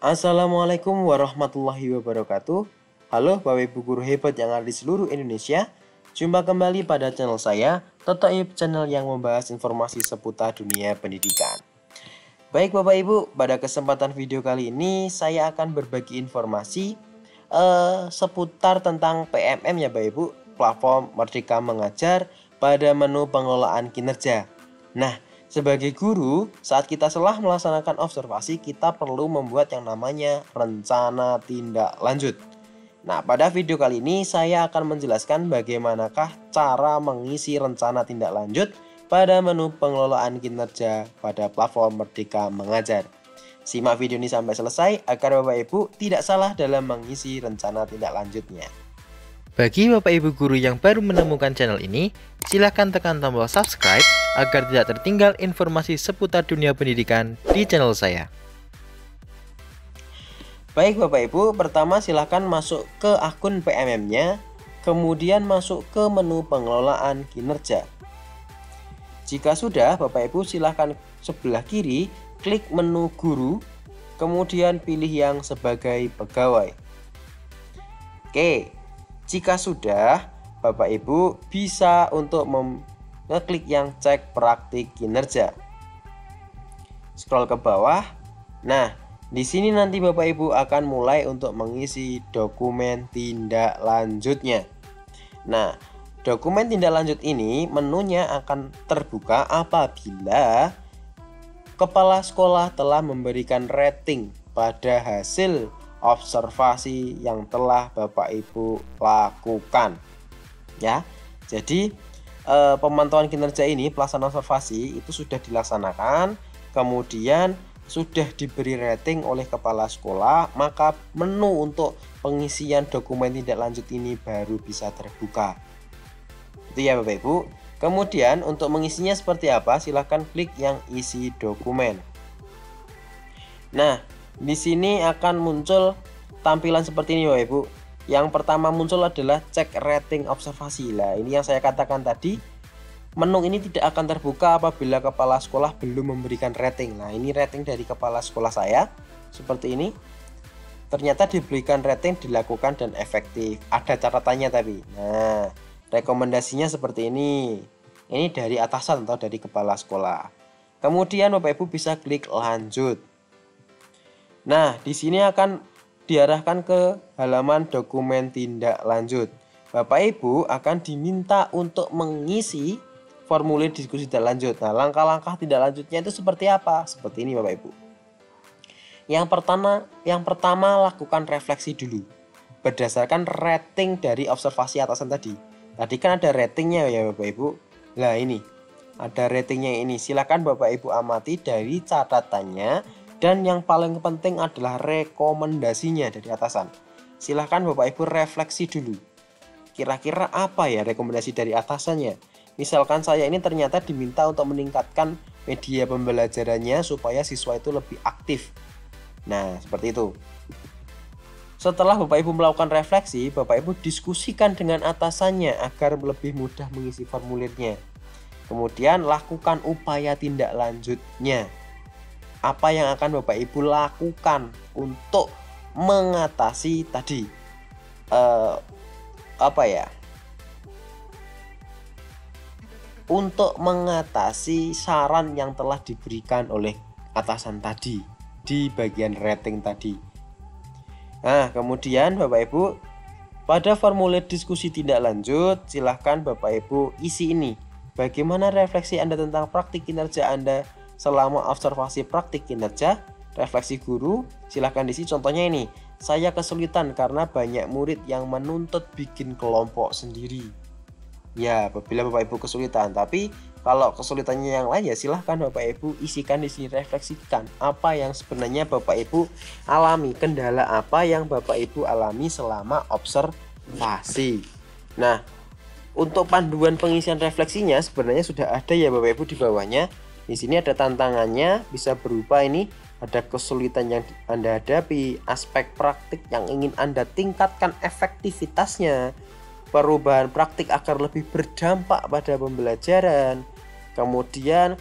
Assalamualaikum warahmatullahi wabarakatuh. Halo Bapak Ibu guru hebat yang ada di seluruh Indonesia. Jumpa kembali pada channel saya, Totoib, channel yang membahas informasi seputar dunia pendidikan. Baik Bapak Ibu, pada kesempatan video kali ini saya akan berbagi informasi seputar tentang PMM ya Bapak Ibu, platform Merdeka Mengajar pada menu pengelolaan kinerja. Nah, sebagai guru, saat kita telah melaksanakan observasi, kita perlu membuat yang namanya rencana tindak lanjut. Nah, pada video kali ini saya akan menjelaskan bagaimanakah cara mengisi rencana tindak lanjut pada menu pengelolaan kinerja pada platform Merdeka Mengajar. Simak video ini sampai selesai agar Bapak Ibu tidak salah dalam mengisi rencana tindak lanjutnya. Bagi Bapak Ibu guru yang baru menemukan channel ini, silahkan tekan tombol subscribe agar tidak tertinggal informasi seputar dunia pendidikan di channel saya. Baik Bapak Ibu, pertama silahkan masuk ke akun PMM-nya, kemudian masuk ke menu pengelolaan kinerja. Jika sudah, Bapak Ibu silahkan sebelah kiri, klik menu guru, kemudian pilih yang sebagai pegawai. Oke, jika sudah, Bapak Ibu bisa untuk ngeklik yang cek praktik kinerja. Scroll ke bawah. Nah, di sini nanti Bapak Ibu akan mulai untuk mengisi dokumen tindak lanjutnya. Nah, dokumen tindak lanjut ini menunya akan terbuka apabila kepala sekolah telah memberikan rating pada hasil observasi yang telah Bapak Ibu lakukan. Ya, jadi pemantauan kinerja ini, pelaksanaan observasi itu sudah dilaksanakan, kemudian sudah diberi rating oleh kepala sekolah, maka menu untuk pengisian dokumen tindak lanjut ini baru bisa terbuka. Itu ya Bapak Ibu. Kemudian untuk mengisinya seperti apa? Silahkan klik yang isi dokumen. Nah, di sini akan muncul tampilan seperti ini Bapak Ibu. Yang pertama muncul adalah cek rating observasi. Lah, ini yang saya katakan tadi. Menu ini tidak akan terbuka apabila kepala sekolah belum memberikan rating. Nah, ini rating dari kepala sekolah saya. Seperti ini. Ternyata diberikan rating, dilakukan dan efektif. Ada catatannya tapi. Nah, rekomendasinya seperti ini. Ini dari atasan atau dari kepala sekolah. Kemudian Bapak Ibu bisa klik lanjut. Nah, di sini akan diarahkan ke halaman dokumen tindak lanjut. Bapak Ibu akan diminta untuk mengisi formulir diskusi tindak lanjut. Nah, langkah-langkah tindak lanjutnya itu seperti apa? Seperti ini Bapak Ibu. Yang pertama lakukan refleksi dulu. Berdasarkan rating dari observasi atasan tadi. Tadi kan ada ratingnya ya Bapak Ibu. Nah, ini ada ratingnya ini. Silakan Bapak Ibu amati dari catatannya, dan yang paling penting adalah rekomendasinya dari atasan. Silakan Bapak Ibu refleksi dulu. Kira-kira apa ya rekomendasi dari atasannya? Misalkan saya ini ternyata diminta untuk meningkatkan media pembelajarannya supaya siswa itu lebih aktif. Nah, seperti itu. Setelah Bapak Ibu melakukan refleksi, Bapak Ibu diskusikan dengan atasannya agar lebih mudah mengisi formulirnya. Kemudian lakukan upaya tindak lanjutnya. Apa yang akan Bapak Ibu lakukan untuk mengatasi tadi untuk mengatasi saran yang telah diberikan oleh atasan tadi di bagian rating tadi. Nah, kemudian Bapak Ibu pada formulir diskusi tindak lanjut, silahkan Bapak Ibu isi ini. Bagaimana refleksi Anda tentang praktik kinerja Anda selama observasi praktik kinerja? Refleksi guru, silahkan diisi. Contohnya ini, saya kesulitan karena banyak murid yang menuntut bikin kelompok sendiri. Ya, apabila Bapak Ibu kesulitan. Tapi kalau kesulitannya yang lain ya silahkan Bapak Ibu isikan di sini, refleksikan apa yang sebenarnya Bapak Ibu alami, kendala apa yang Bapak Ibu alami selama observasi. Nah, untuk panduan pengisian refleksinya sebenarnya sudah ada ya Bapak Ibu di bawahnya. Di sini ada tantangannya, bisa berupa ini, ada kesulitan yang Anda hadapi, aspek praktik yang ingin Anda tingkatkan efektivitasnya, perubahan praktik agar lebih berdampak pada pembelajaran, kemudian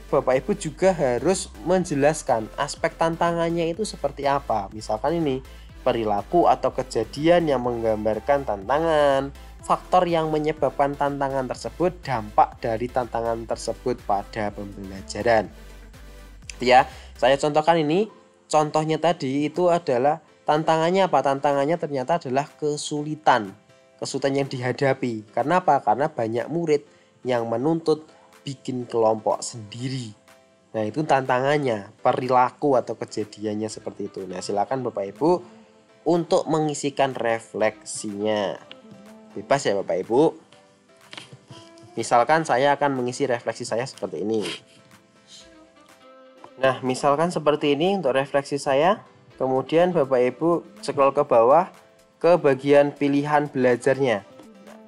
Bapak Ibu juga harus menjelaskan aspek tantangannya itu seperti apa. Misalkan ini perilaku atau kejadian yang menggambarkan tantangan, faktor yang menyebabkan tantangan tersebut, dampak dari tantangan tersebut pada pembelajaran. Ya, saya contohkan ini. Contohnya tadi itu adalah tantangannya apa? Tantangannya ternyata adalah kesulitan yang dihadapi. Karena apa? Karena banyak murid yang menuntut bikin kelompok sendiri. Nah, itu tantangannya, perilaku atau kejadiannya seperti itu. Nah, silakan Bapak Ibu untuk mengisikan refleksinya. Bebas ya Bapak Ibu. Misalkan saya akan mengisi refleksi saya seperti ini. Nah, misalkan seperti ini untuk refleksi saya. Kemudian Bapak Ibu scroll ke bawah ke bagian pilihan belajarnya.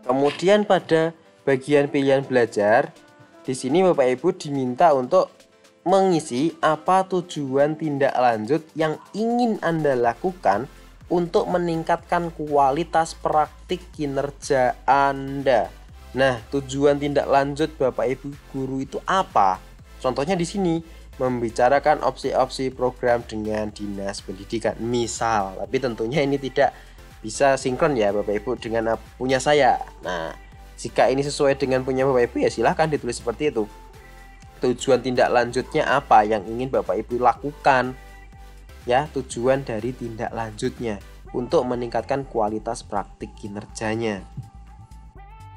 Kemudian pada bagian pilihan belajar, di sini Bapak Ibu diminta untuk mengisi apa tujuan tindak lanjut yang ingin Anda lakukan untuk meningkatkan kualitas praktik kinerja Anda. Nah, tujuan tindak lanjut Bapak Ibu guru itu apa? Contohnya di sini membicarakan opsi-opsi program dengan Dinas Pendidikan misal, tapi tentunya ini tidak bisa sinkron ya Bapak Ibu dengan punya saya. Nah, jika ini sesuai dengan punya Bapak Ibu ya silahkan ditulis seperti itu. Tujuan tindak lanjutnya apa yang ingin Bapak Ibu lakukan? Ya, tujuan dari tindak lanjutnya untuk meningkatkan kualitas praktik kinerjanya.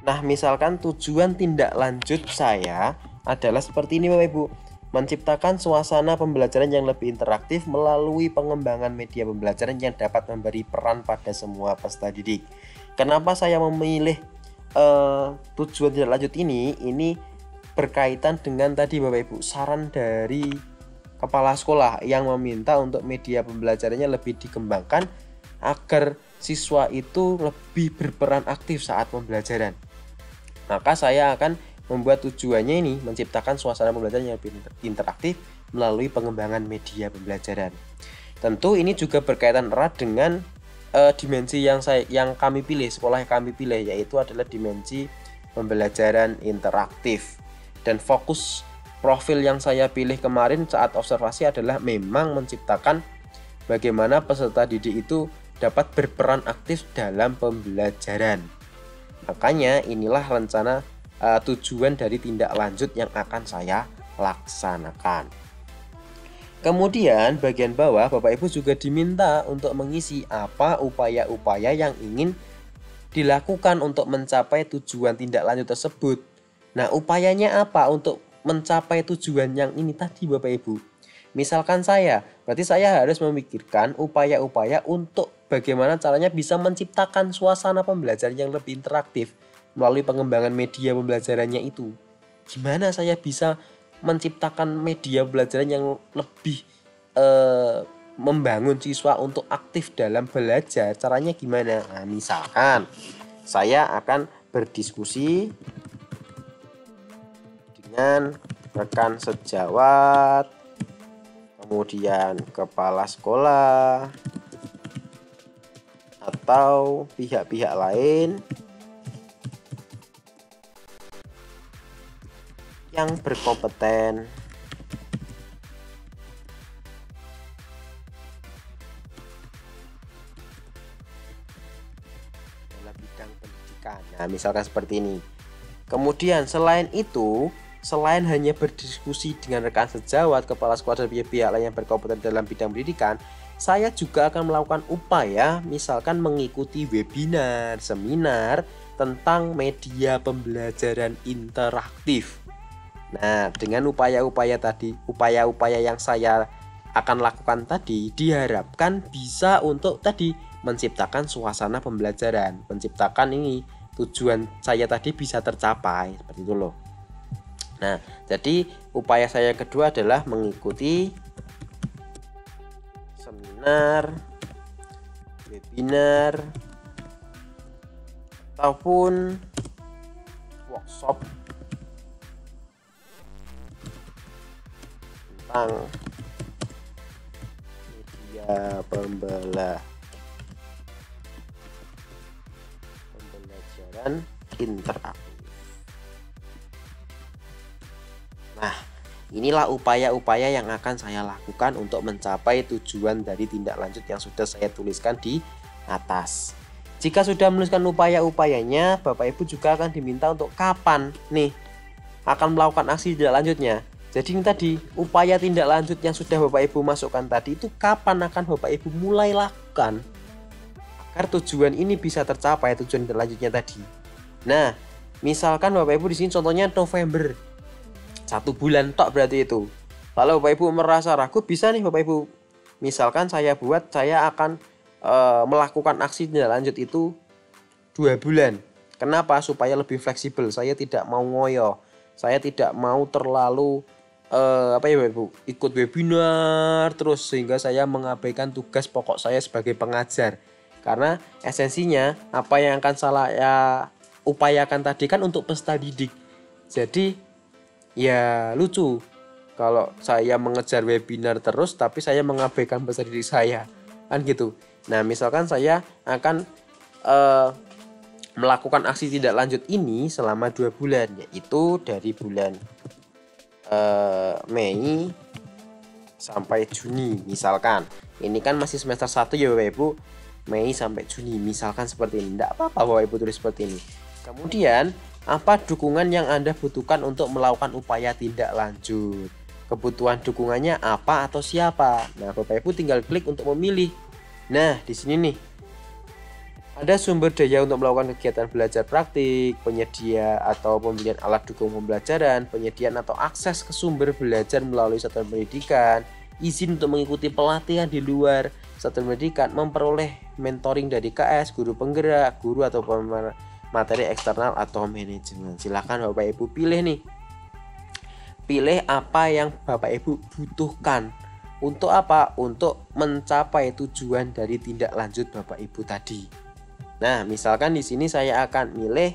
Nah, misalkan tujuan tindak lanjut saya adalah seperti ini Bapak Ibu. Menciptakan suasana pembelajaran yang lebih interaktif melalui pengembangan media pembelajaran yang dapat memberi peran pada semua peserta didik. Kenapa saya memilih tujuan tindak lanjut ini berkaitan dengan tadi Bapak Ibu, saran dari kepala sekolah yang meminta untuk media pembelajarannya lebih dikembangkan agar siswa itu lebih berperan aktif saat pembelajaran. Maka saya akan membuat tujuannya ini menciptakan suasana pembelajaran yang lebih interaktif melalui pengembangan media pembelajaran. Tentu ini juga berkaitan erat dengan dimensi yang kami pilih, sekolah yang kami pilih, yaitu adalah dimensi pembelajaran interaktif. Dan fokus profil yang saya pilih kemarin saat observasi adalah memang menciptakan bagaimana peserta didik itu dapat berperan aktif dalam pembelajaran. Makanya inilah rencana tujuan dari tindak lanjut yang akan saya laksanakan. Kemudian bagian bawah Bapak Ibu juga diminta untuk mengisi apa upaya-upaya yang ingin dilakukan untuk mencapai tujuan tindak lanjut tersebut. Nah, upayanya apa untuk mencapai tujuan yang ini tadi Bapak Ibu? Misalkan berarti saya harus memikirkan upaya-upaya untuk bagaimana caranya bisa menciptakan suasana pembelajaran yang lebih interaktif melalui pengembangan media pembelajarannya itu. Gimana saya bisa menciptakan media pembelajaran yang lebih membangun siswa untuk aktif dalam belajar? Caranya gimana? Nah, misalkan saya akan berdiskusi dengan rekan sejawat, kemudian kepala sekolah, atau pihak-pihak lain yang berkompeten dalam bidang pendidikan. Nah, misalkan seperti ini. Kemudian selain itu, selain hanya berdiskusi dengan rekan sejawat, kepala sekolah dan pihak-pihak lain yang berkompeten dalam bidang pendidikan, saya juga akan melakukan upaya misalkan mengikuti webinar, seminar tentang media pembelajaran interaktif. Nah, dengan upaya-upaya yang saya akan lakukan tadi diharapkan bisa untuk tadi menciptakan suasana pembelajaran, menciptakan ini tujuan saya tadi bisa tercapai seperti itu loh. Nah, jadi upaya saya yang kedua adalah mengikuti seminar, webinar, ataupun workshop tentang media pembelajaran interaktif. Nah, Inilah upaya-upaya yang akan saya lakukan untuk mencapai tujuan dari tindak lanjut yang sudah saya tuliskan di atas. Jika sudah menuliskan upaya-upayanya, Bapak Ibu juga akan diminta untuk kapan nih akan melakukan aksi tindak lanjutnya. Jadi ini tadi upaya tindak lanjut yang sudah Bapak Ibu masukkan tadi itu kapan akan Bapak Ibu mulai lakukan agar tujuan ini bisa tercapai, tujuan tindak lanjutnya tadi. Nah, misalkan Bapak Ibu di sini contohnya November, 1 bulan tok berarti itu. Kalau Bapak Ibu merasa ragu, bisa nih Bapak Ibu, misalkan saya akan melakukan aksi tindak lanjut itu 2 bulan. Kenapa? Supaya lebih fleksibel. Saya tidak mau ngoyo, saya tidak mau terlalu Bapak Ibu, ikut webinar terus sehingga saya mengabaikan tugas pokok saya sebagai pengajar. Karena esensinya apa yang akan saya upayakan tadi kan untuk peserta didik. Jadi ya lucu kalau saya mengejar webinar terus tapi saya mengabaikan peserta didik saya, kan gitu. Nah, misalkan saya akan melakukan aksi tindak lanjut ini selama 2 bulan, yaitu dari bulan Mei sampai Juni misalkan. Ini kan masih semester 1 ya Bapak Ibu, Mei sampai Juni misalkan seperti ini. Tidak apa-apa Bapak Ibu tulis seperti ini. Kemudian apa dukungan yang Anda butuhkan untuk melakukan upaya tindak lanjut? Kebutuhan dukungannya apa atau siapa? Nah, Bapak Ibu tinggal klik untuk memilih. Nah, di sini nih ada sumber daya untuk melakukan kegiatan belajar praktik, penyedia atau pembelian alat dukung pembelajaran, penyediaan atau akses ke sumber belajar melalui satuan pendidikan, izin untuk mengikuti pelatihan di luar satuan pendidikan, memperoleh mentoring dari KS, guru penggerak, guru atau materi eksternal atau manajemen. Silakan Bapak Ibu pilih nih. Pilih apa yang Bapak Ibu butuhkan. Untuk apa? Untuk mencapai tujuan dari tindak lanjut Bapak Ibu tadi. Nah, misalkan di sini saya akan milih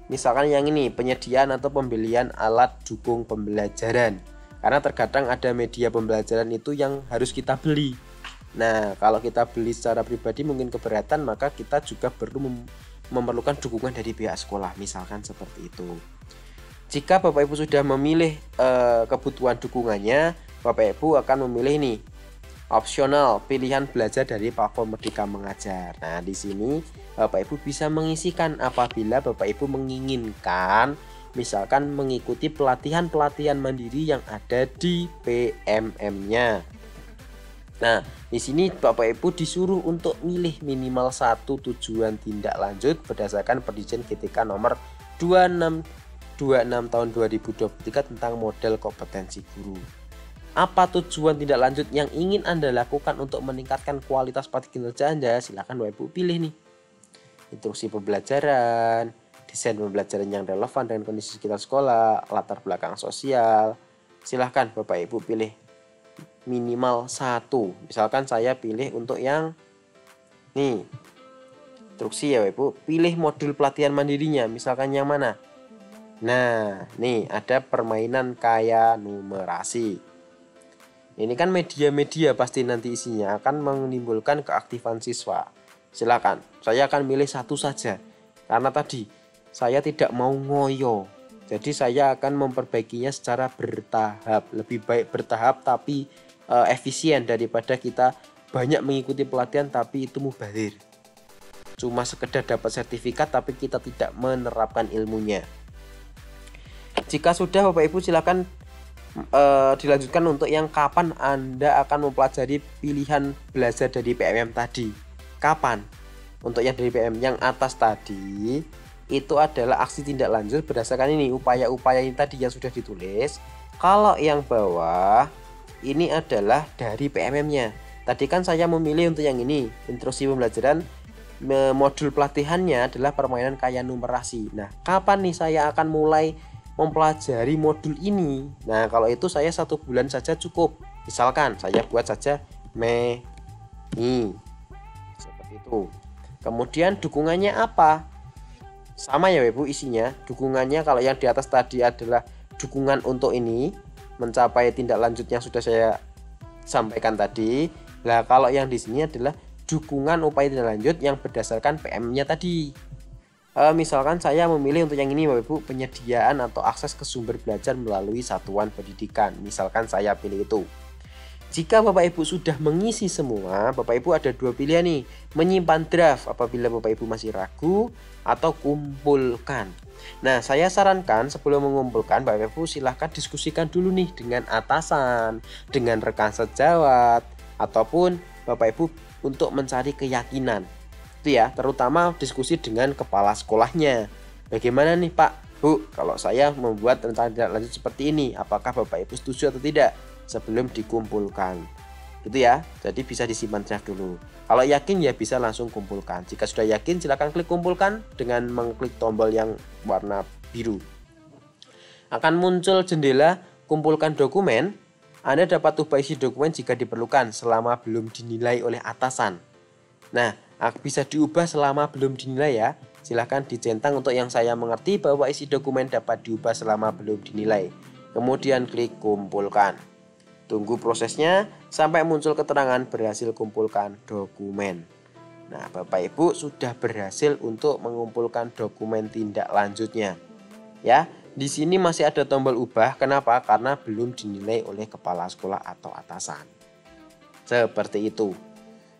misalkan yang ini, penyediaan atau pembelian alat dukung pembelajaran. Karena terkadang ada media pembelajaran itu yang harus kita beli. Nah, kalau kita beli secara pribadi mungkin keberatan, maka kita juga perlu memerlukan dukungan dari pihak sekolah, misalkan seperti itu. Jika Bapak Ibu sudah memilih kebutuhan dukungannya, Bapak Ibu akan memilih nih opsional, pilihan belajar dari platform Merdeka Mengajar. Nah, di sini Bapak Ibu bisa mengisikan apabila Bapak Ibu menginginkan misalkan mengikuti pelatihan-pelatihan mandiri yang ada di PMM-nya. Nah, di sini Bapak Ibu disuruh untuk milih minimal 1 tujuan tindak lanjut berdasarkan Perdijen GTK nomor 26 tahun 2023 tentang model kompetensi guru. Apa tujuan tindak lanjut yang ingin Anda lakukan untuk meningkatkan kualitas praktik kinerja Anda? Silakan Bapak Ibu pilih nih. Instruksi pembelajaran, desain pembelajaran yang relevan dengan kondisi sekitar sekolah, latar belakang sosial. Silakan Bapak Ibu pilih minimal 1. Misalkan saya pilih untuk yang nih. Instruksi ya Bapak Ibu, pilih modul pelatihan mandirinya, misalkan yang mana? Nah, nih ada permainan kaya numerasi. Ini kan media-media pasti nanti isinya akan menimbulkan keaktifan siswa. Silakan, saya akan milih 1 saja. Karena tadi saya tidak mau ngoyo. Jadi saya akan memperbaikinya secara bertahap. Lebih baik bertahap tapi efisien daripada kita banyak mengikuti pelatihan tapi itu mubazir. Cuma sekedar dapat sertifikat tapi kita tidak menerapkan ilmunya. Jika sudah Bapak Ibu silakan dilanjutkan untuk yang kapan Anda akan mempelajari pilihan belajar dari PMM tadi. Kapan? Untuk yang dari PMM yang atas tadi itu adalah aksi tindak lanjut berdasarkan ini upaya-upaya ini tadi yang sudah ditulis. Kalau yang bawah ini adalah dari PMM-nya. Tadi kan saya memilih untuk yang ini, instruksi pembelajaran, modul pelatihannya adalah permainan kaya numerasi. Nah, kapan nih saya akan mulai mempelajari modul ini? Nah, kalau itu saya 1 bulan saja cukup. Misalkan saya buat saja Mei seperti itu. Kemudian dukungannya apa? Sama ya Ibu isinya. Dukungannya kalau yang di atas tadi adalah dukungan untuk ini mencapai tindak lanjut yang sudah saya sampaikan tadi. Nah, kalau yang di sini adalah dukungan upaya tindak lanjut yang berdasarkan PM-nya tadi. Misalkan saya memilih untuk yang ini Bapak Ibu, penyediaan atau akses ke sumber belajar melalui satuan pendidikan. Misalkan saya pilih itu. Jika Bapak Ibu sudah mengisi semua, Bapak Ibu ada dua pilihan nih. Menyimpan draft apabila Bapak Ibu masih ragu, atau kumpulkan. Nah, saya sarankan sebelum mengumpulkan, Bapak Ibu silahkan diskusikan dulu nih dengan atasan, dengan rekan sejawat, ataupun Bapak Ibu untuk mencari keyakinan. Itu ya, terutama diskusi dengan kepala sekolahnya. Bagaimana nih Pak, Bu, kalau saya membuat rencana tindak lanjut seperti ini, apakah Bapak Ibu setuju atau tidak sebelum dikumpulkan. Gitu ya. Jadi bisa disimpan draft dulu. Kalau yakin ya bisa langsung kumpulkan. Jika sudah yakin silakan klik kumpulkan dengan mengklik tombol yang warna biru. Akan muncul jendela kumpulkan dokumen. Anda dapat ubah isi dokumen jika diperlukan selama belum dinilai oleh atasan. Nah, bisa diubah selama belum dinilai ya. Silahkan dicentang untuk yang saya mengerti bahwa isi dokumen dapat diubah selama belum dinilai. Kemudian klik kumpulkan. Tunggu prosesnya sampai muncul keterangan berhasil kumpulkan dokumen. Nah, Bapak Ibu sudah berhasil untuk mengumpulkan dokumen tindak lanjutnya. Ya, di sini masih ada tombol ubah. Kenapa? Karena belum dinilai oleh kepala sekolah atau atasan. Seperti itu.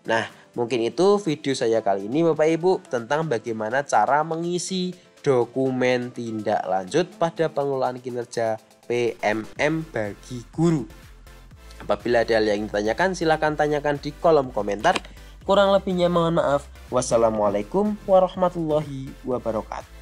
Nah, mungkin itu video saya kali ini Bapak Ibu tentang bagaimana cara mengisi dokumen tindak lanjut pada pengelolaan kinerja PMM bagi guru. Apabila ada hal yang ditanyakan, silahkan tanyakan di kolom komentar. Kurang lebihnya mohon maaf. Wassalamualaikum warahmatullahi wabarakatuh.